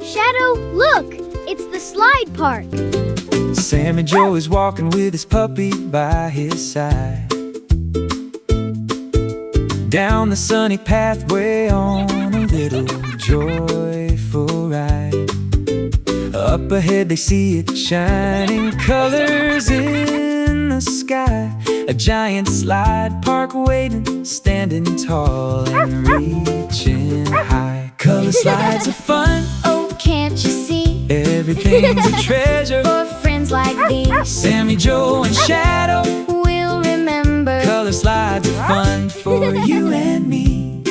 Shadow, look! It's the slide park. Sammy Joe is walking with his puppy by his side, down the sunny pathway on a little joyful ride. Up ahead they see it shining colors in the sky. A giant slide park waiting, standing tall and reaching high. Color slides are fun, Oh, can't you see? everything's a treasure. For friends like these, Sammy Joe and Shadow, we'll remember. color slides are fun for you and me.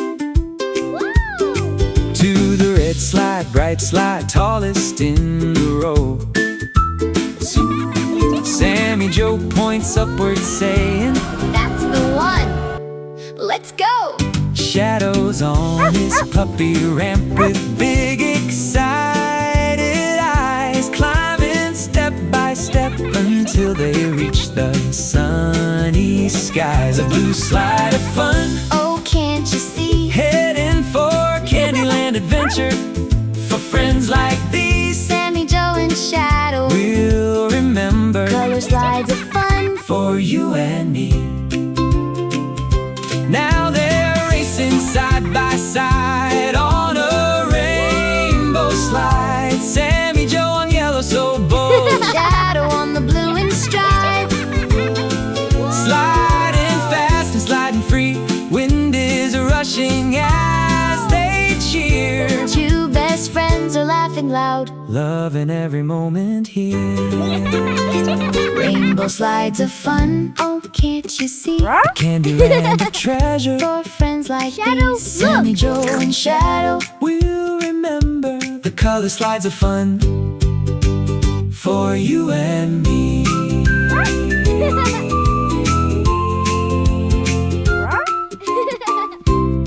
To the red slide, bright slide, tallest in the row, Sammy Joe points upward saying, That's the one. Let's go. Shadow's on his puppy ramp with big excited eyes, climbing step by step until they reach the sunny skies. A blue slide of fun, Oh, can't you see? heading for Candyland adventure. For friends like these, Sammy, Joe, and Shadow, we'll remember. color slides are fun. For you and me. Now they're racing side by side on a rainbow slide. Sammy Joe on yellow, so bold, Shadow on the blue and stripe. sliding fast and sliding free. Wind is rushing as they cheer, Two best friends are laughing loud. loving every moment here. Rainbow slides are fun. Oh, can't you see? Candyland of treasure, For friends like Shadow, these, Sammy, look. Joe, and Shadow, we'll remember. The color slides are fun for you and